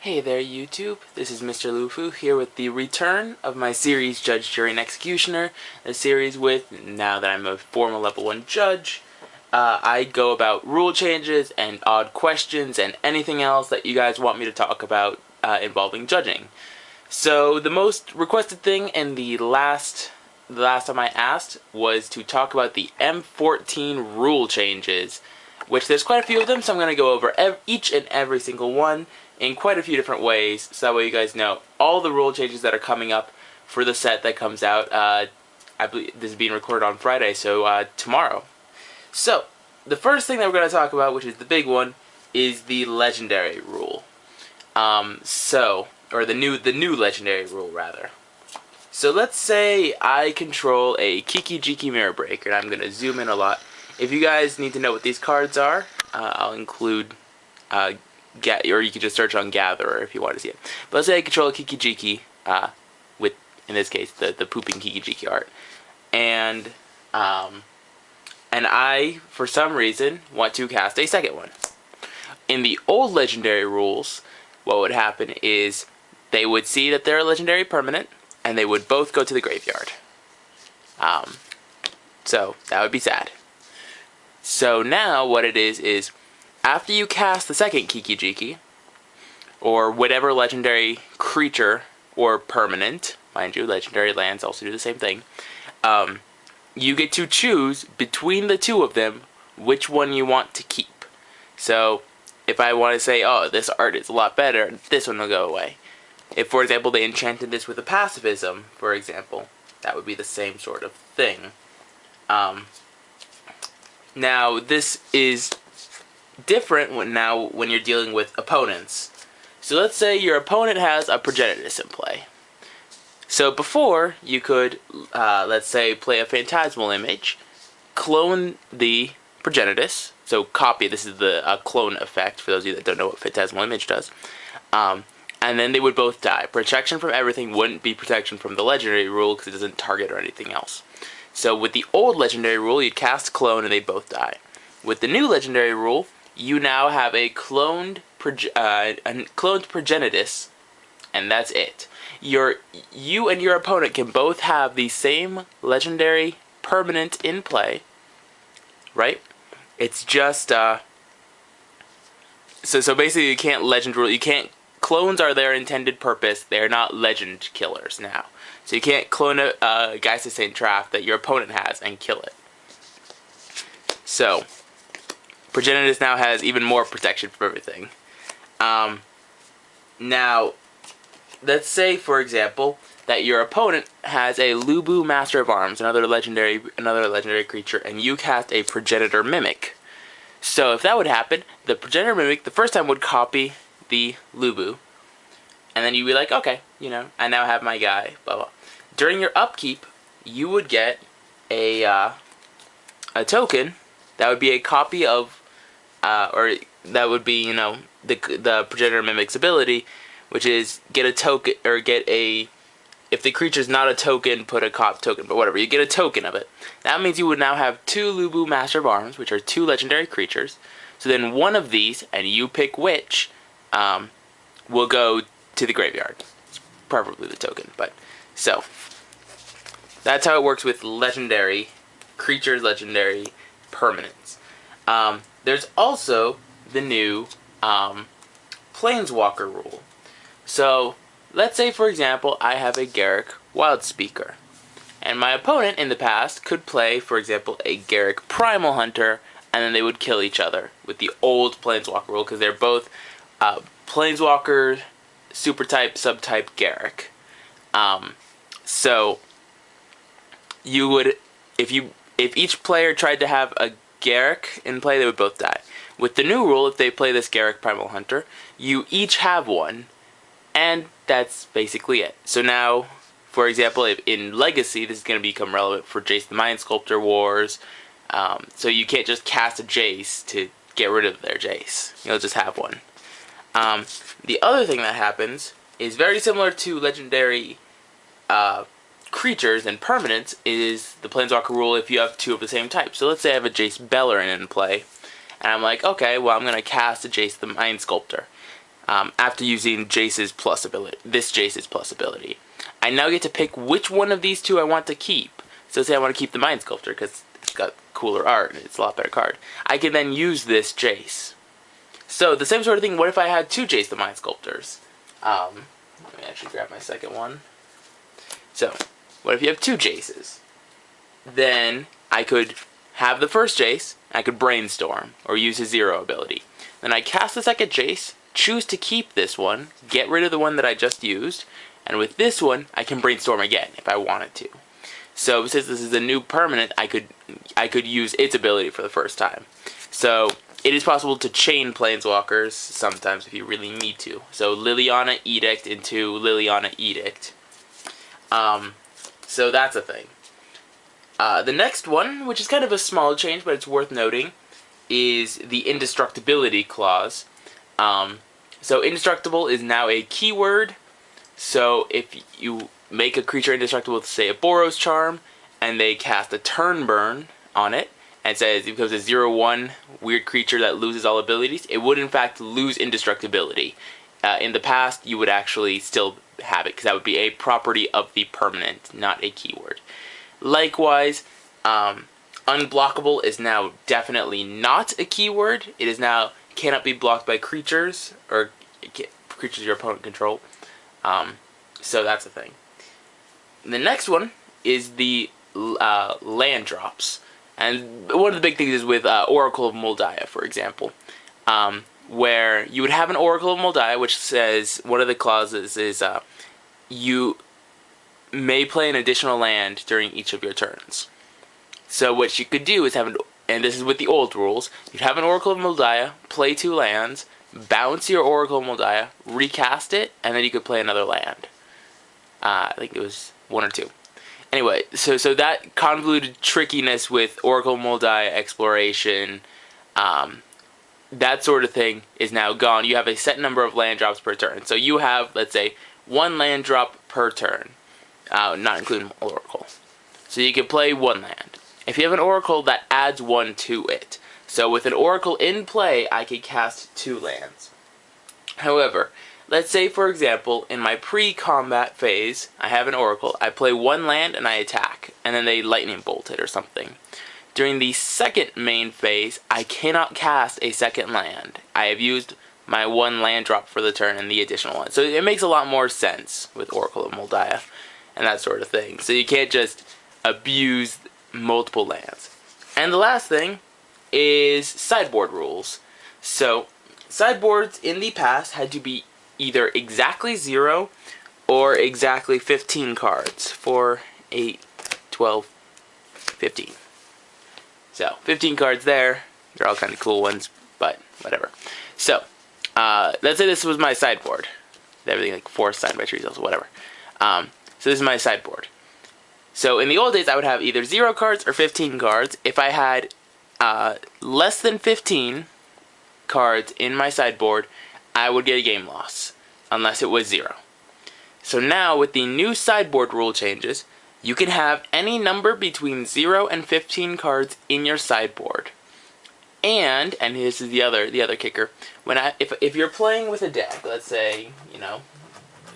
Hey there YouTube, this is MrLuBuFu here with the return of my series Judge, Jury, and Executioner, a series with, now that I'm a formal level 1 judge, I go about rule changes and odd questions and anything else that you guys want me to talk about involving judging. So the most requested thing in the last time I asked was to talk about the M14 rule changes, which there's quite a few of them, so I'm going to go over each and every single one in quite a few different ways, so that way you guys know all the rule changes that are coming up for the set that comes out. I believe this is being recorded on Friday, so tomorrow. So, the first thing that we're going to talk about, which is the big one, is the legendary rule. Or the new legendary rule, rather. So let's say I control a Kiki-Jiki Mirror Breaker, and I'm going to zoom in a lot. If you guys need to know what these cards are, I'll include... or you can just search on Gatherer if you want to see it. But let's say I control a Kiki-Jiki, with, in this case, the pooping Kiki-Jiki art. And I, for some reason, want to cast a second one. In the old legendary rules, what would happen is they would see that they're a legendary permanent, and they would both go to the graveyard. So, that would be sad. So now, what it is after you cast the second Kiki-Jiki, or whatever legendary creature or permanent, mind you, legendary lands also do the same thing, you get to choose between the two of them which one you want to keep. So, if I want to say, oh, this art is a lot better, this one will go away. If, for example, they enchanted this with a pacifism, for example, that would be the same sort of thing. Now, this is different when you're dealing with opponents. So let's say your opponent has a Progenitus in play. So before, you could, let's say, play a Phantasmal Image, clone the Progenitus, so copy, this is the clone effect, for those of you that don't know what Phantasmal Image does, and then they would both die. Protection from everything wouldn't be protection from the legendary rule because it doesn't target or anything else. So with the old legendary rule, you'd cast clone and they both die. With the new legendary rule, you now have a cloned Progenitus, and that's it. You and your opponent can both have the same legendary permanent in play, right? It's just so basically you can't legend rule. You can't. Clones are their intended purpose. They're not legend killers now. So you can't clone a Geist Saint Draft that your opponent has and kill it. So Progenitus now has even more protection for everything. Now, let's say, for example, that your opponent has a Lubu Master of Arms, another legendary creature, and you cast a Progenitor Mimic. So if that would happen, the Progenitor Mimic the first time would copy the Lubu, and then you'd be like, okay, you know, I now have my guy, blah blah. During your upkeep, you would get a token that would be a copy of or that would be, you know, the Progenitor Mimic's ability, which is get a token, or get a, if the creature's not a token, put a cop token, but whatever, you get a token of it. That means you would now have two Lubu Master of Arms, which are two legendary creatures. So then one of these, and you pick which, will go to the graveyard. It's preferably the token, but, so, that's how it works with legendary creatures, legendary permanents. There's also the new Planeswalker rule. So, let's say, for example, I have a Garruk Wildspeaker, and my opponent in the past could play, for example, a Garruk Primal Hunter, and then they would kill each other with the old Planeswalker rule, because they're both Planeswalker, super type, subtype Garruk. So, you would, if each player tried to have a Garruk in play, they would both die. With the new rule, if they play this Garruk Primal Hunter, you each have one, and that's basically it. So now, for example, if in Legacy, this is going to become relevant for Jace the Mind Sculptor Wars, so you can't just cast a Jace to get rid of their Jace. You'll just have one. The other thing that happens is very similar to legendary creatures and permanents, is the Planeswalker rule if you have two of the same type. So let's say I have a Jace Beleren in play, and I'm like, okay, well, I'm going to cast a Jace the Mind Sculptor. after using Jace's plus ability, this Jace's plus ability. I now get to pick which one of these two I want to keep. So say I want to keep the Mind Sculptor because it's got cooler art and it's a lot better card. I can then use this Jace. So the same sort of thing, what if I had two Jace the Mind Sculptors? Let me actually grab my second one. So, what if you have two Jaces? Then I could have the first Jace, I could Brainstorm, or use his Zero ability. Then I cast the second Jace, choose to keep this one, get rid of the one that I just used, and with this one, I can Brainstorm again if I wanted to. So since this is a new permanent, I could use its ability for the first time. So it is possible to chain Planeswalkers sometimes if you really need to. So Liliana Edict into Liliana Edict. So that's a thing. The next one, which is kind of a small change, but it's worth noting, is the Indestructibility clause. So Indestructible is now a keyword. So if you make a creature indestructible with, say, a Boros Charm, and they cast a Turn Burn on it, and says it becomes a 0/1 weird creature that loses all abilities, it would in fact lose indestructibility. In the past, you would actually still have it, because that would be a property of the permanent, not a keyword. Likewise, unblockable is now definitely not a keyword. It is now cannot be blocked by creatures, or creatures your opponent control. So that's a thing. The next one is the land drops. And one of the big things is with Oracle of Moldiah, for example, where you would have an Oracle of Moldiah, which says, one of the clauses is you may play an additional land during each of your turns. So what you could do is have, and this is with the old rules, you'd have an Oracle of Moldiah, play 2 lands, bounce your Oracle of Moldiah, recast it, and then you could play another land. I think it was 1 or 2. Anyway, so that convoluted trickiness with Oracle Moldiah exploration, that sort of thing is now gone. You have a set number of land drops per turn. So you have, let's say, 1 land drop per turn, not including Oracle. So you can play 1 land. If you have an Oracle, that adds 1 to it. So with an Oracle in play, I could cast 2 lands. However, let's say, for example, in my pre-combat phase, I have an Oracle, I play 1 land and I attack, and then they lightning bolt it or something. During the second main phase, I cannot cast a second land. I have used my 1 land drop for the turn and the additional one. So it makes a lot more sense with Oracle of Moldiah and that sort of thing. So you can't just abuse multiple lands. And the last thing is sideboard rules. So sideboards in the past had to be either exactly 0 or exactly 15 cards. 4, 8, 12, 15. So 15 cards there. They're all kind of cool ones, but whatever. So let's say this was my sideboard. Everything like forest signed by trees, also whatever. So this is my sideboard. So in the old days, I would have either 0 cards or 15 cards. If I had less than 15 cards in my sideboard, I would get a game loss, unless it was 0. So now, with the new sideboard rule changes, you can have any number between 0 and 15 cards in your sideboard. And this is the other kicker, if you're playing with a deck, let's say, you know,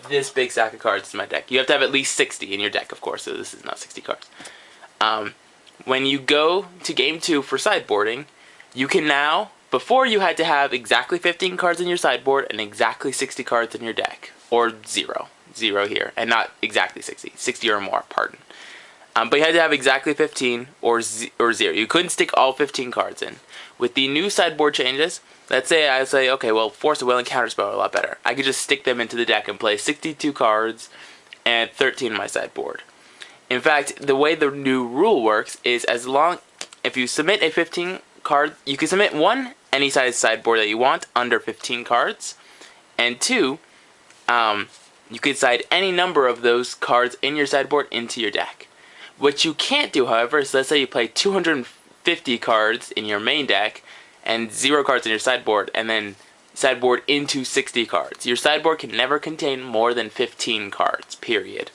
this big stack of cards is my deck. You have to have at least 60 in your deck, of course, so this is not 60 cards. When you go to game 2 for sideboarding, you can now, before you had to have exactly 15 cards in your sideboard and exactly 60 cards in your deck. Or 0 here, and not exactly 60 or more, pardon. But you had to have exactly 15 or 0. You couldn't stick all 15 cards in. With the new sideboard changes, let's say I say, okay, well, Force of Will and Counterspell are a lot better. I could just stick them into the deck and play 62 cards and 13 in my sideboard. In fact, the way the new rule works is if you submit a 15 card, you can submit 1 any size sideboard that you want under 15 cards, and 2, you can side any number of those cards in your sideboard into your deck. What you can't do, however, is let's say you play 250 cards in your main deck and 0 cards in your sideboard, and then sideboard into 60 cards. Your sideboard can never contain more than 15 cards, period.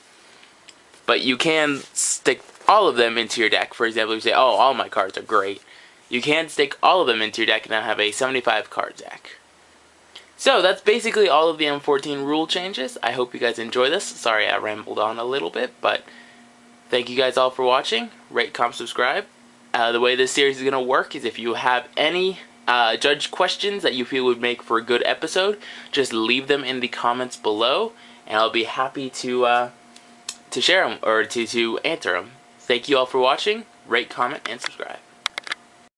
But you can stick all of them into your deck. For example, you say, oh, all my cards are great. You can stick all of them into your deck and now have a 75 card deck. So that's basically all of the M14 rule changes. I hope you guys enjoy this. Sorry I rambled on a little bit, but thank you guys all for watching. Rate, comment, subscribe. The way this series is going to work is if you have any judge questions that you feel would make for a good episode, just leave them in the comments below, and I'll be happy to share them or to answer them. Thank you all for watching. Rate, comment, and subscribe.